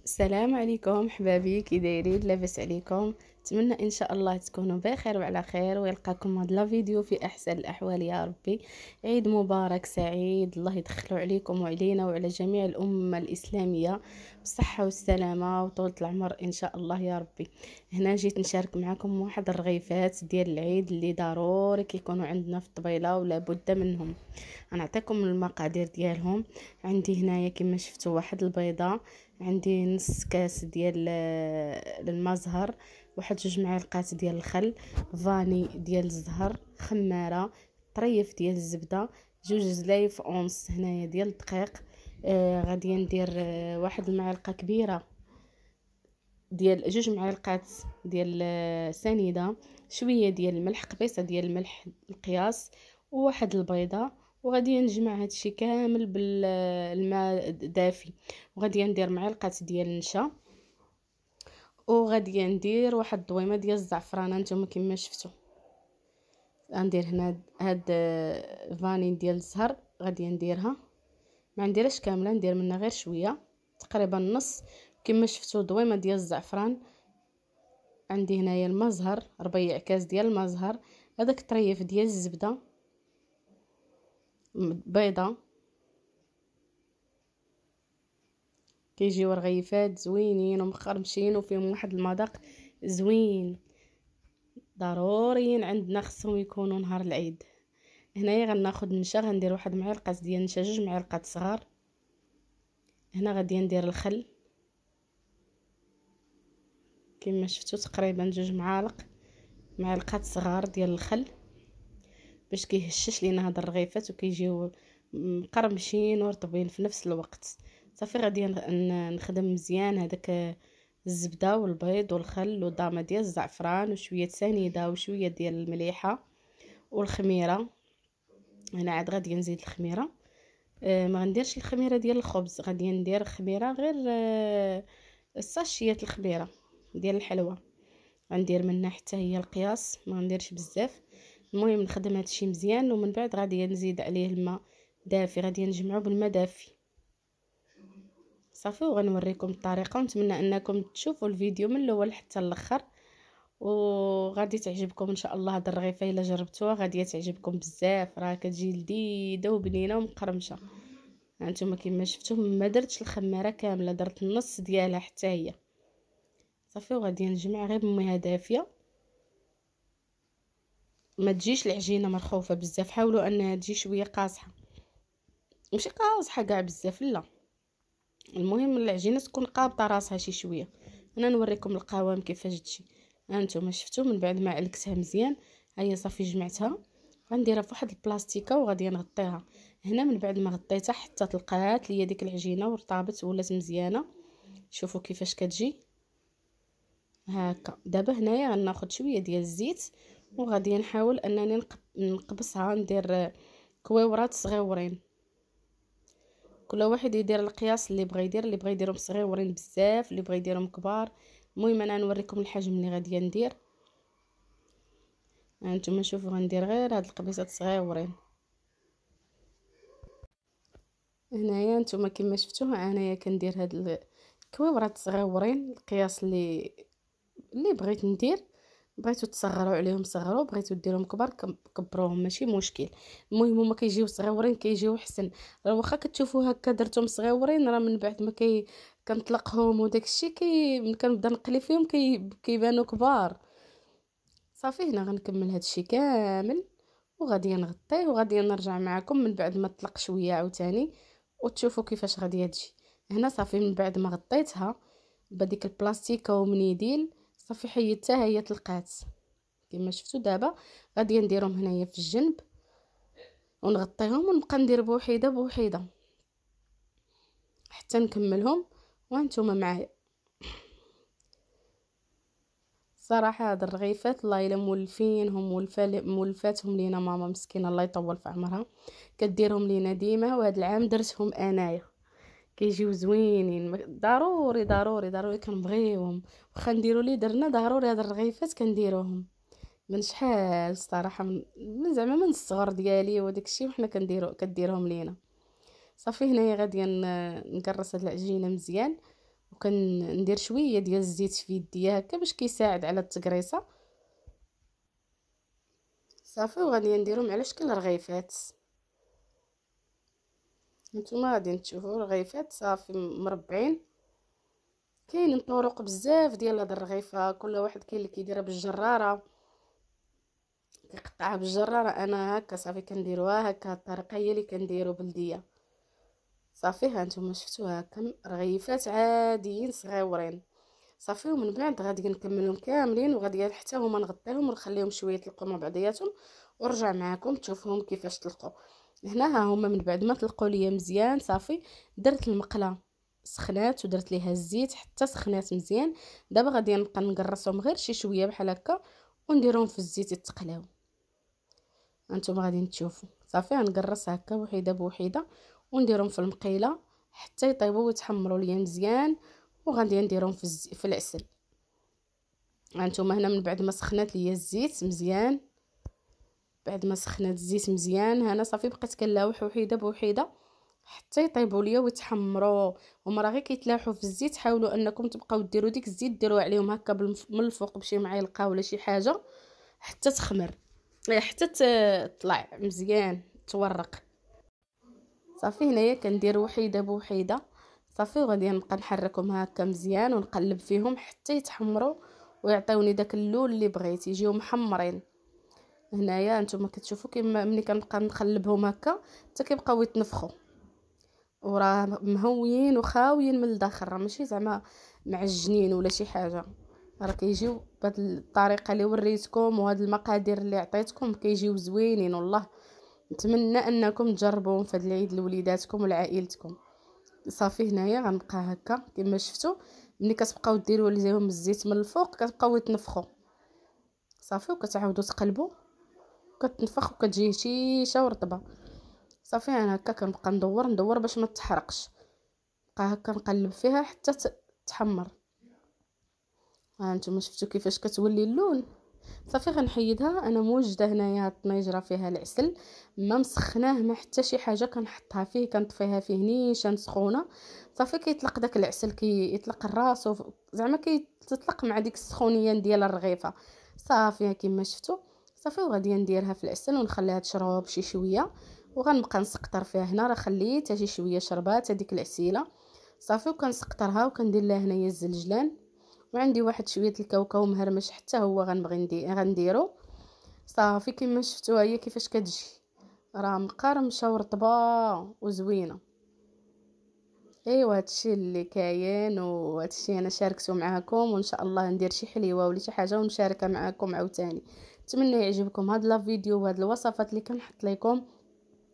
السلام عليكم حبابي، كي دايرين؟ لاباس عليكم؟ نتمنى ان شاء الله تكونوا بخير وعلى خير، ويلقاكم هذا الفيديو في احسن الاحوال يا ربي. عيد مبارك سعيد، الله يدخلوا عليكم وعلينا وعلى جميع الامه الاسلاميه بالصحه والسلامه وطولة العمر ان شاء الله يا ربي. هنا جيت نشارك معكم واحد الرغيفات ديال العيد اللي ضروري كيكونوا عندنا في الطبيله ولا بد منهم. غنعطيكم المقادير ديالهم. عندي هنايا كما شفتوا واحد البيضه، عندي نص كاس ديال المزهر، واحد 2 معالق ديال الخل، فاني ديال الزهر، خماره، طريف ديال الزبده، 2 زلايف اونص هنايا ديال الدقيق. غادي ندير واحد المعلقه كبيره ديال 2 معالق ديال سنيده، شويه ديال الملح، قبيصه ديال الملح القياس، وواحد البيضه. وغادي نجمع هادشي كامل بالماء دافي، وغادي ندير معلقه ديال النشا، وغادي ندير واحد الضويمه ديال الزعفران نتوما كما شفتوا. غندير هنا هاد فاني ديال الزهر، غادي نديرها، ما نديرهاش كامله، ندير منها غير شويه تقريبا نص. كما شفتوا ضويمه ديال الزعفران. عندي هنايا المزهر، 4 كاس ديال المزهر، هذاك الطريف ديال الزبده، بيضه. كيجيو رغيفات زوينين ومقرمشين وفيهم واحد المذاق زوين، ضروريين عندنا، خصهم يكونوا نهار العيد. هنايا غناخذ النشا، غندير واحد معلقه ديال النشا، 2 معالق صغار. هنا غادي ندير الخل كما شفتوا، تقريبا 2 معالق صغار ديال الخل، باش كيهشش لينا هاد الرغيفات وكيجيو مقرمشين ورطبين في نفس الوقت. صافي غادي نخدم مزيان هذاك الزبده والبيض والخل والضامه ديال الزعفران وشويه سنيده وشويه ديال المليحه والخميره. هنا عاد غادي نزيد الخميره. ما غنديرش الخميره ديال الخبز، غادي ندير خميره غير الساشيات الخميره ديال الحلوى، غندير منها حتى هي القياس، ما غنديرش بزاف. المهم نخدم هادشي مزيان، ومن بعد غادي نزيد عليه الماء دافي، غادي نجمعو بالماء دافي صافي. وغنوريكم الطريقه، ونتمنى انكم تشوفوا الفيديو من الاول حتى الاخر، وغادي تعجبكم ان شاء الله. هاد الرغيفه الا جربتوها غادي تعجبكم بزاف، راه كتجي لذيذه وبنينه ومقرمشه. هانتوما كما شفتوا ما درتش الخماره كامله، درت النص ديالها حتى هي صافي. وغادي نجمع غير بميها دافيه، ما تجيش العجينه مرخوفه بزاف، حاولوا انها تجي شويه قاصحه، ماشي قاصحه كاع بزاف لا، المهم العجينه تكون قابطه راسها شي شويه. انا نوريكم القوام كيفاش تجي. هانتوما شفتوا من بعد ما علكتها مزيان، ها هي صافي جمعتها. غنديرها في واحد البلاستيكه وغادي نغطيها. هنا من بعد ما غطيتها حتى طلقات ليا ديك العجينه ورطابت ولات مزيانه. شوفوا كيفاش كتجي هكا. دابا هنايا غناخذ شويه ديال الزيت، وغادي نحاول انني نقبصها، ندير كويورات صغيورين، كل واحد يدير القياس اللي بغى يدير، اللي بغى يديرهم صغيورين بزاف، اللي بغى يديرهم كبار. المهم انا نوريكم الحجم اللي غادي ندير. هانتوما شوفوا غندير غير هاد القبيصات صغيورين. هنايا نتوما كما شفتوا انايا كندير هاد الكويورات صغيورين، القياس اللي بغيت ندير. بغيتو تصغروا عليهم صغروا، بغيتو ديروهم كبار كبروهم، ماشي مشكل. المهم هما كيجيو صغيورين كيجيو حسن. راه واخا كتشوفوا هكا درتهم صغيورين، راه من بعد ما كنطلقهم وداك الشيء ملي كنبدا نقلي فيهم كيبانوا كبار صافي. هنا غنكمل هاد الشيء كامل وغادي نغطيه، وغادي نرجع معكم من بعد ما طلق شويه عاوتاني وتشوفوا كيفاش غادي تجي. هنا صافي من بعد ما غطيتها بديك البلاستيكه ومنيديل صافي حيدتها، هي طلقات كما شفتوا. دابا غادي نديرهم هنايا في الجنب ونغطيهم، ونبقى ندير بوحيده بوحيده حتى نكملهم وانتم معايا. صراحه هاد الرغيفات الله الا مولفينهم مولفاتهم لينا ماما مسكينه الله يطول في عمرها، كديرهم لينا ديما، وهذا العام درتهم انايا كيجيو زوينين. ضروري ضروري ضروري كنبغيهم، واخا نديرو لي درنا ضروري هاد الرغيفات كنديروهم من شحال الصراحه، من زعما من الصغر ديالي وداك الشيء وحنا كديرهم لينا صافي. هنايا غادي نكرس هاد العجينه مزيان، وكندير شويه ديال الزيت في يديا هكا باش كيساعد على التقريصه. صافي وغادي نديرهم على شكل رغيفات. نتوما غادي تشوفوا رغيفات صافي مربعين. كاينين طرق بزاف ديال هاد الرغيفه، كل واحد كاين اللي كيديرها بالجراره، كيقطعها بالجراره. انا هكا صافي كنديروها هكا، الطريقه هي اللي كنديرو بلديه. صافي ها نتوما شفتوها هكا رغيفات عاديين صغيورين. صافي ومن بعد غادي نكملهم كاملين، وغادي حتى هما نغطيهم ونخليهم شويه يطلقوا مع بعضياتهم، ونرجع معكم تشوفوهم كيفاش طلقوا. هنا ها هما من بعد ما طلقوا ليا مزيان صافي درت المقله سخنات ودرت ليها الزيت حتى سخنات مزيان. دابا غادي نبقى نقرصهم غير شي شويه بحال هكا ونديرهم في الزيت يتقلاو. هانتوما غادي تشوفوا صافي غنقرص هكا وحيده بوحيده ونديرهم في المقيله حتى يطيبوا ويتحمروا ليا مزيان، وغادي نديرهم في العسل. هانتوما هنا من بعد ما سخنات ليا الزيت مزيان، بعد ما سخنات الزيت مزيان هنا صافي بقيت كنلاوح وحيده بوحيده حتى يطيبوا ليا ويتحمروا. هما راه غير كيتلاحوا في الزيت، حاولوا انكم تبقاو ديروا ديك الزيت ديروها عليهم هكا من الفوق بشي معلقه ولا شي حاجه حتى تخمر، حتى تطلع مزيان تورق. صافي هنايا كندير وحيده بوحيده صافي، وغادي نبقى نحركهم هكا مزيان ونقلب فيهم حتى يتحمروا ويعطيوني داك اللون اللي بغيت، يجيو محمرين. هنايا نتوما كتشوفوا كيما ملي كنبقى نقلبهم هكا حتى كيبقاو يتنفخوا، وراه مهويين وخاويين من الداخل، راه ماشي زعما معجنين ولا شي حاجه، راه كيجيو بهاد الطريقه اللي وريتكم وهاد المقادير اللي عطيتكم كيجيو زوينين والله. نتمنى انكم تجربوهم في هاد العيد لوليداتكم ولعائلتكم. صافي هنايا غنبقى هكا كما شفتوا، ملي كتبقاو ديروا ليهم الزيت من الفوق كتبقاو يتنفخوا صافي، وكتعاودوا تقلبوا كتنفخ وكتجي هشيشه ورطبه. صافي انا هكا كنبقى ندور باش ما تحرقش، بقى هكا نقلب فيها حتى تحمر. ها نتوما شفتوا كيفاش كتولي اللون. صافي غنحيدها. انا موجده هنايا الطنيجره فيها العسل، ما مسخناه ما حتى شي حاجه، كنحطها فيه كنطفيها فيه نيشان سخونه. صافي كيطلق داك العسل كيطلق الراس زعما كيتطلق مع ديك السخونيه ديال الرغيفه. صافي كما شفتوا صافي، وغادي نديرها في العسل ونخليها تشرب شي شويه، وغنبقى نسقطر فيها. هنا راه خليتها شي شويه شربات هذيك العسيله صافي، وكنسقطرها وكندير لها هنايا الزلجلان، وعندي واحد شويه الكاوكاو مهرمش حتى هو غنبغي غنديرو. صافي كما شفتوا هي كيفاش كتجي، راه مقرمشه ورطبه وزوينه. ايوا هادشي اللي كاين، وهادشي انا شاركته معاكم، وان شاء الله ندير شي حليوه ولا شي حاجه ونشاركها معاكم عاوتاني. نتمنى يعجبكم هاد لا فيديو وهاد الوصفات اللي كنحط لكم.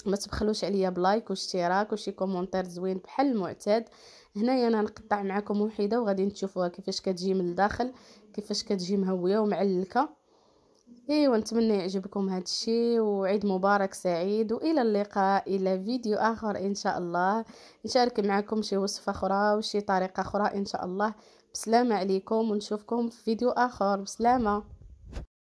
ما تبخلوش عليا بلايك واشتراك وشي كومونتير زوين بحال المعتاد. هنايا انا نقطع معكم وحيده وغادي تشوفوها كيفاش كتجي من الداخل، كيفاش كتجي مهويه ومعلكه. ايوا نتمنى يعجبكم هذا الشيء، وعيد مبارك سعيد، والى اللقاء الى فيديو اخر ان شاء الله. نشارك معكم شي وصفه اخرى وشي طريقه اخرى ان شاء الله. بسلامه عليكم ونشوفكم في فيديو اخر. بسلامه.